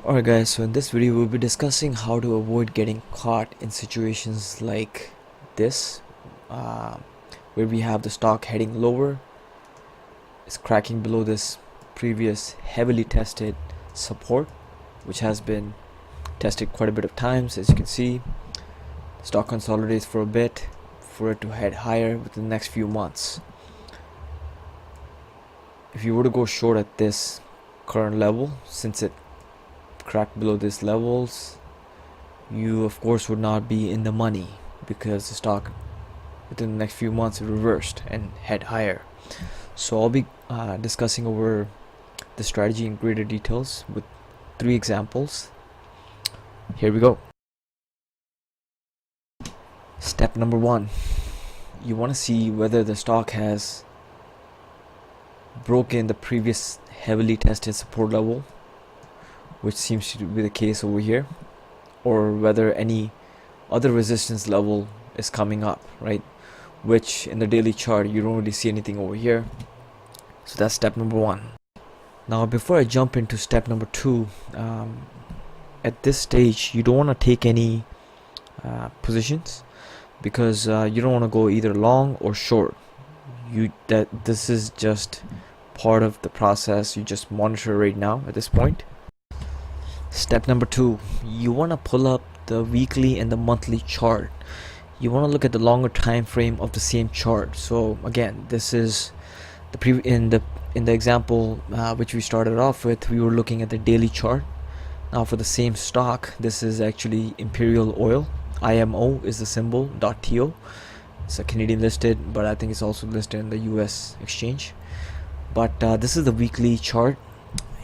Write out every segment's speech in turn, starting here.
Alright guys, so in this video we'll be discussing how to avoid getting caught in situations like this, where we have the stock heading lower, it's cracking below this previous heavily tested support, which has been tested quite a bit of times. As you can see, the stock consolidates for a bit for it to head higher within the next few months. If you were to go short at this current level, since it cracked below these levels, you of course would not be in the money, because the stock within the next few months reversed and head higher. So I'll be discussing over the strategy in greater details with 3 examples. Here we go. Step number 1, you want to see whether the stock has broken the previous heavily tested support level, which seems to be the case over here, or whether any other resistance level is coming up, right? Which in the daily chart you don't really see anything over here. So that's step number 1. Now before I jump into step number 2, at this stage you don't want to take any positions, because you don't want to go either long or short. This is just part of the process. You just monitor right now at this point. Step number 2, you want to pull up the weekly and the monthly chart. You want to look at the longer time frame of the same chart. So again, this is in the example which we started off with, we were looking at the daily chart. Now for the same stock, this is actually Imperial Oil. IMO is the symbol, .to. It's a Canadian listed, but I think it's also listed in the US exchange. But this is the weekly chart.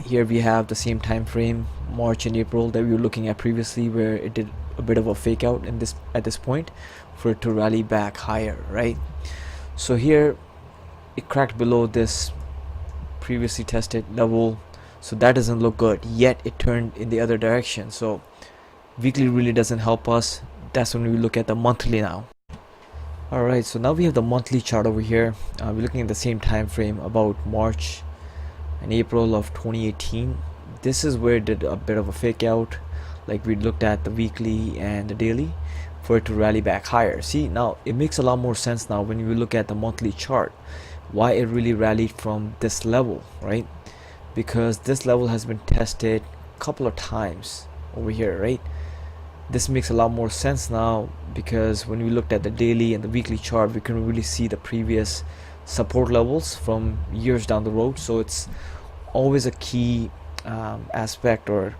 Here we have the same time frame, March and April, that we were looking at previously, where it did a bit of a fake out at this point for it to rally back higher, right? So here it cracked below this previously tested level, so that doesn't look good. Yet it turned in the other direction, so weekly really doesn't help us. That's when we look at the monthly now. Alright, so now we have the monthly chart over here. We're looking at the same time frame, about March and April of 2018. This is where it did a bit of a fake out, like we looked at the weekly and the daily, for it to rally back higher. See, now it makes a lot more sense now when you look at the monthly chart, why it really rallied from this level, right? Because this level has been tested a couple of times over here, right? This makes a lot more sense now, because when we looked at the daily and the weekly chart, we can really see the previous support levels from years down the road. So it's always a key aspect, or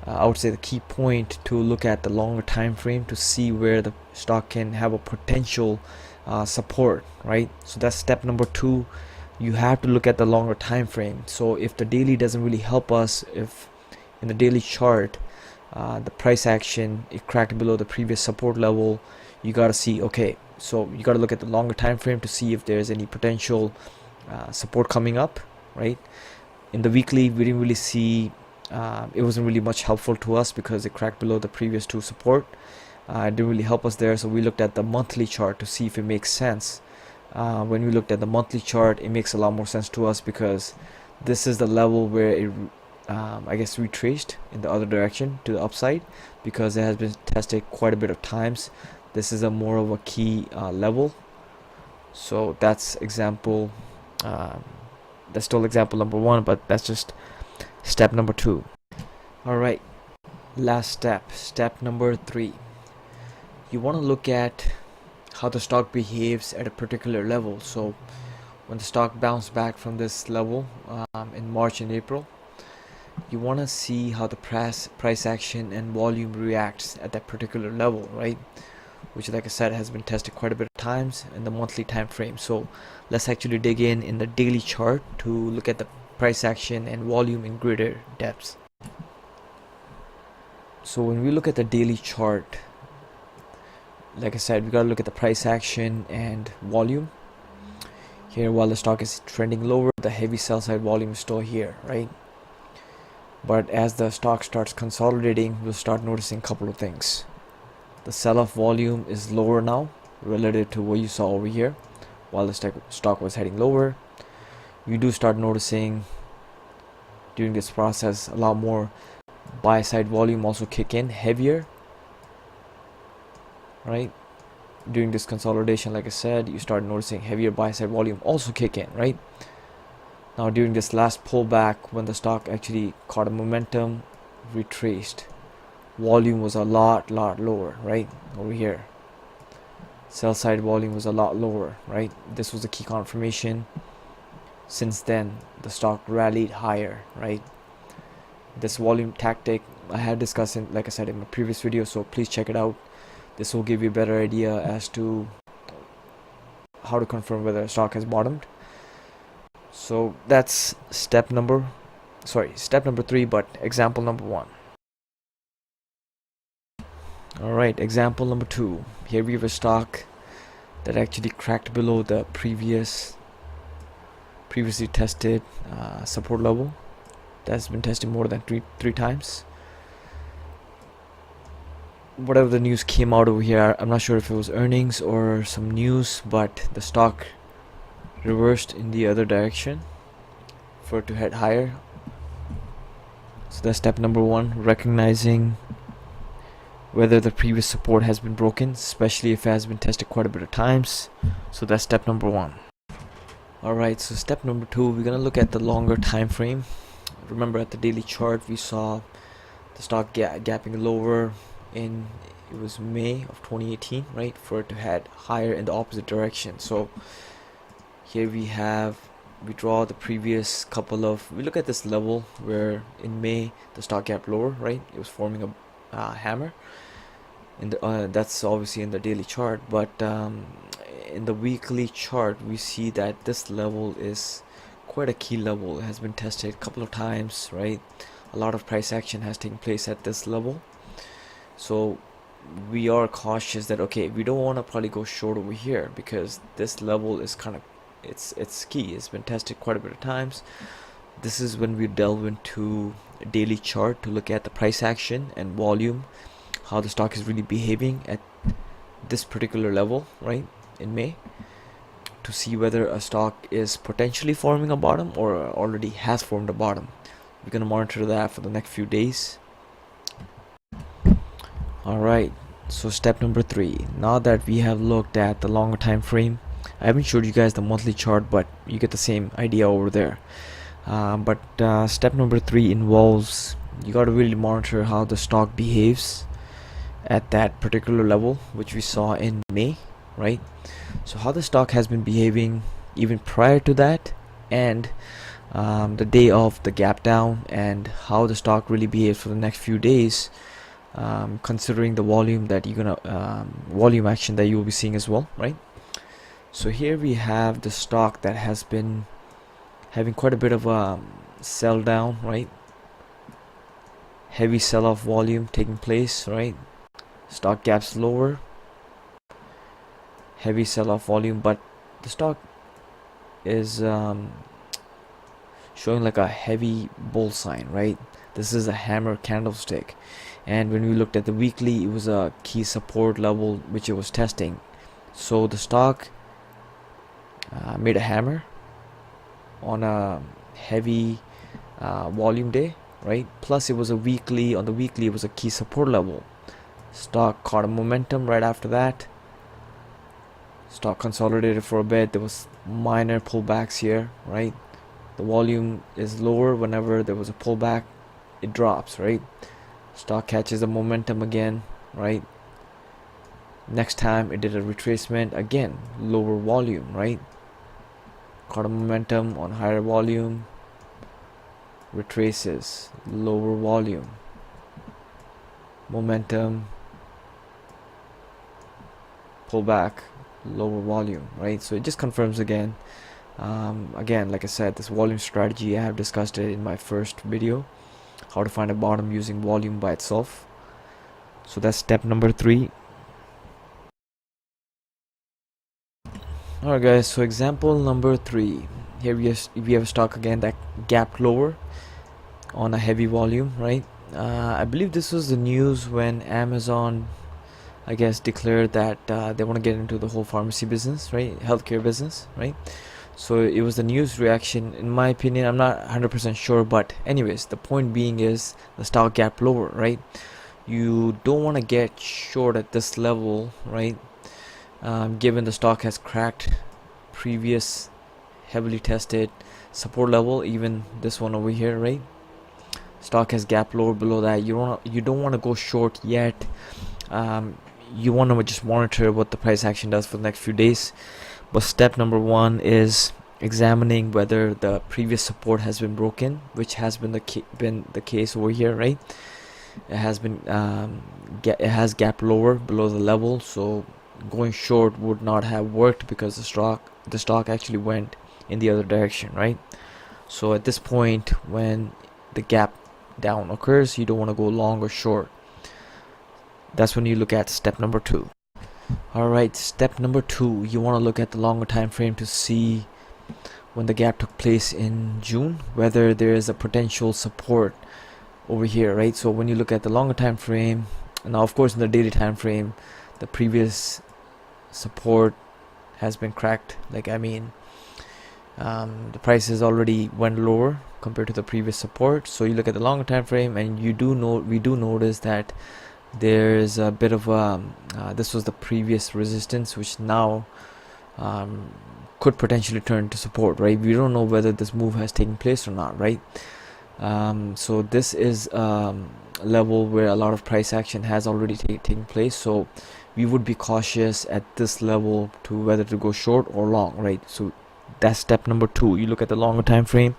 I would say the key point, to look at the longer time frame to see where the stock can have a potential support, right? So that's step number 2. You have to look at the longer time frame. So if the daily doesn't really help us, if in the daily chart the price action, it cracked below the previous support level, you got to see, okay, so you got to look at the longer time frame to see if there's any potential support coming up, right? In the weekly, we didn't really see, it wasn't really much helpful to us, because it cracked below the previous 2 support. It didn't really help us there, so we looked at the monthly chart to see if it makes sense. When we looked at the monthly chart, it makes a lot more sense to us, because this is the level where it I guess retraced in the other direction to the upside, because it has been tested quite a bit of times. This is a more of a key level. So that's example, that's still example number 1, but that's just step number 2. Alright, last step number 3. You want to look at how the stock behaves at a particular level. So when the stock bounced back from this level in March and April, you want to see how the price action and volume reacts at that particular level, right? Which, like I said, has been tested quite a bit of times in the monthly time frame. So let's actually dig in the daily chart to look at the price action and volume in greater depth. So when we look at the daily chart, like I said, we got to look at the price action and volume. Here, while the stock is trending lower, the heavy sell side volume is still here, right? But as the stock starts consolidating, we'll start noticing a couple of things. The sell-off volume is lower now relative to what you saw over here. While the stock was heading lower, you do start noticing during this process a lot more buy side volume also kick in heavier, right? During this consolidation, like I said, you start noticing heavier buy side volume also kick in, right? Now during this last pullback, when the stock actually caught a momentum, retraced, volume was a lot lower, right? Over here, sell side volume was a lot lower, right? This was a key confirmation. Since then the stock rallied higher, right? This volume tactic I had discussed in, like I said, in my previous video, so please check it out. This will give you a better idea as to how to confirm whether a stock has bottomed. So that's step number 3, but example number 1. Alright, example number 2. Here we have a stock that actually cracked below the previously tested support level. That's been tested more than three times. Whatever the news came out over here, I'm not sure if it was earnings or some news, but the stock reversed in the other direction for it to head higher. So that's step number 1, recognizing whether the previous support has been broken, especially if it has been tested quite a bit of times. So that's step number 1. Alright, so step number 2, we're gonna look at the longer time frame. Remember, at the daily chart we saw the stock gapping lower in, it was May of 2018, right, for it to head higher in the opposite direction. So here we draw the previous couple of, we look at this level where in May the stock gapped lower, right? It was forming a hammer in the that's obviously in the daily chart, but in the weekly chart we see that this level is quite a key level. It has been tested a couple of times, right? A lot of price action has taken place at this level, so we are cautious that, okay, we don't want to probably go short over here because this level is kind of, it's key. It's been tested quite a bit of times. This is when we delve into a daily chart to look at the price action and volume, how the stock is really behaving at this particular level, right, in May, to see whether a stock is potentially forming a bottom or already has formed a bottom. We're gonna monitor that for the next few days. Alright, so step number 3. Now that we have looked at the longer time frame, I haven't showed you guys the monthly chart, but you get the same idea over there. Step number 3 involves, you got to really monitor how the stock behaves at that particular level which we saw in May, right? So how the stock has been behaving even prior to that, and the day of the gap down, and how the stock really behaves for the next few days, considering the volume that you're gonna volume action that you will be seeing as well, right? So here we have the stock that has been having quite a bit of a sell down, right? Heavy sell-off volume taking place, right? Stock gaps lower, heavy sell-off volume, but the stock is showing like a heavy bull sign, right? This is a hammer candlestick, and when we looked at the weekly, it was a key support level which it was testing. So the stock made a hammer on a heavy volume day, right? Plus it was a weekly, on the weekly it was a key support level. Stock caught a momentum right after that. Stock consolidated for a bit. There was minor pullbacks here, right? The volume is lower. Whenever there was a pullback, it drops, right? Stock catches a momentum again, right? Next time it did a retracement, again lower volume, right? Caught a momentum on higher volume, retraces, lower volume, momentum, pullback, lower volume, right? So it just confirms again. Again, like I said, this volume strategy, I have discussed it in my first video, how to find a bottom using volume by itself. So that's step number 3. Alright guys, so example number 3. Here we have a stock again that gapped lower on a heavy volume, right? I believe this was the news when Amazon, I guess, declared that they want to get into the whole pharmacy business, right? Healthcare business, right? So it was the news reaction. In my opinion, I'm not 100% sure, but anyways, the point being is the stock gap lower, right? You don't want to get short at this level, right? Given the stock has cracked previous heavily tested support level, even this one over here, right? Stock has gap lower below that. You don't want to go short yet. You want to just monitor what the price action does for the next few days. But step number one is examining whether the previous support has been broken, which has been the case over here, right? It has been it has gap lower below the level, so going short would not have worked because the stock actually went in the other direction, right? So at this point, when the gap down occurs, you don't want to go long or short. That's when you look at step number two. Alright, step number two, you want to look at the longer time frame to see when the gap took place in June, whether there is a potential support over here, right? So when you look at the longer time frame, now of course in the daily time frame, the previous support has been cracked. Like, I mean, the prices already went lower compared to the previous support. So you look at the longer time frame, and we do notice that there's a bit of this was the previous resistance, which now could potentially turn to support, right? We don't know whether this move has taken place or not, right? So this is a level where a lot of price action has already taken place, so we would be cautious at this level to whether to go short or long, right? So that's step number two. You look at the longer time frame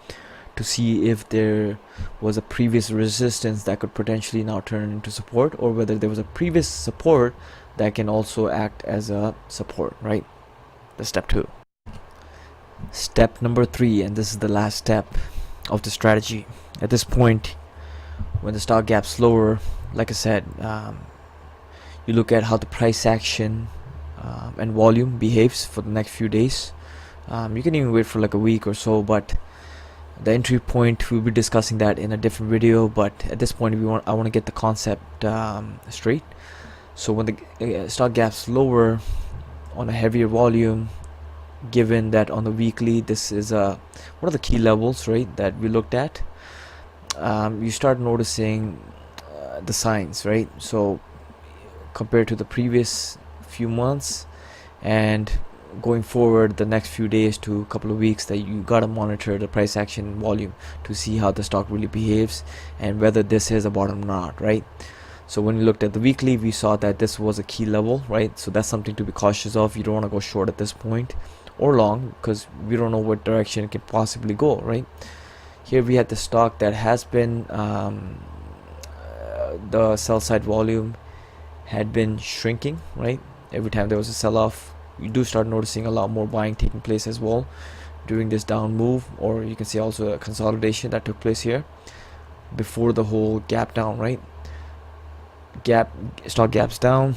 to see if there was a previous resistance that could potentially now turn into support, or whether there was a previous support that can also act as a support, right? That's step two. Step number three, and this is the last step of the strategy. At this point, when the stock gap's lower, like I said, you look at how the price action and volume behaves for the next few days. You can even wait for like a week or so, but the entry point, we'll be discussing that in a different video. But at this point, I want to get the concept straight. So when the stock gap's lower on a heavier volume, given that on the weekly this is one of the key levels, right, that we looked at, you start noticing the signs, right? So compared to the previous few months and going forward the next few days to a couple of weeks, that you gotta monitor the price action volume to see how the stock really behaves and whether this is a bottom or not, right? So when we looked at the weekly, we saw that this was a key level, right? So that's something to be cautious of. You don't want to go short at this point or long, because we don't know what direction it can possibly go, right? Here we had the stock that has been the sell side volume had been shrinking, right? Every time there was a sell-off, you do start noticing a lot more buying taking place as well during this down move, or you can see also a consolidation that took place here before the whole gap down, right? Stock gaps down,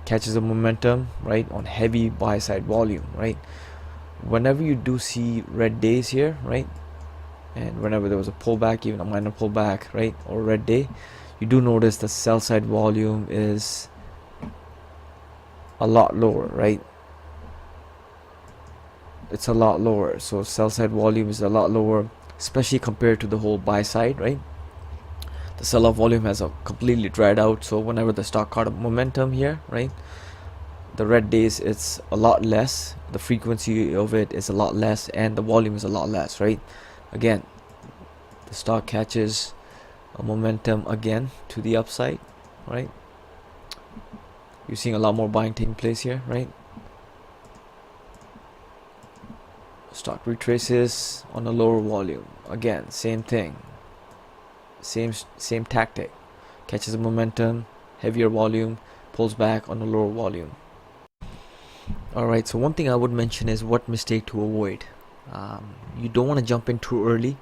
catches the momentum, right, on heavy buy side volume, right? Whenever you do see red days here, right, and whenever there was a pullback, even a minor pullback, right, or red day, you do notice the sell side volume is a lot lower, right? It's a lot lower. So sell side volume is a lot lower, especially compared to the whole buy side, right? The sell-off volume has completely dried out. So whenever the stock caught a momentum here, right, the red days, it's a lot less, the frequency of it is a lot less, and the volume is a lot less, right? Again, the stock catches a momentum again to the upside, right? You're seeing a lot more buying taking place here, right? Stock retraces on a lower volume. Again, same thing, same tactic. Catches a momentum, heavier volume, pulls back on a lower volume. Alright, so one thing I would mention is what mistake to avoid. You don't want to jump in too early.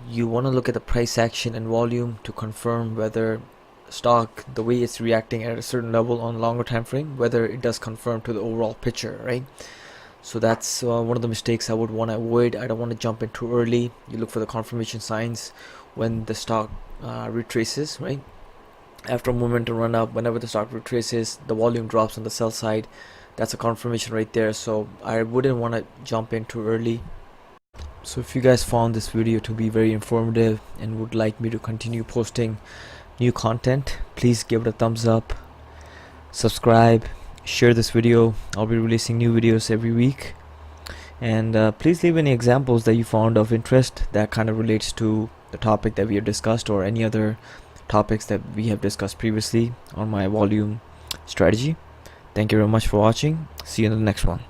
You want to look at the price action and volume to confirm whether stock, the way it's reacting at a certain level on longer time frame, whether it does confirm to the overall picture, right? So that's one of the mistakes I would want to avoid. I don't want to jump in too early. You look for the confirmation signs when the stock retraces, right? After a momentum run up, whenever the stock retraces, the volume drops on the sell side, That's a confirmation right there. So I wouldn't want to jump in too early. So if you guys found this video to be very informative and would like me to continue posting new content, please give it a thumbs up, subscribe, share this video. I'll be releasing new videos every week. And please leave any examples that you found of interest that kind of relates to the topic that we have discussed, or any other topics that we have discussed previously on my volume strategy. Thank you very much for watching. See you in the next one.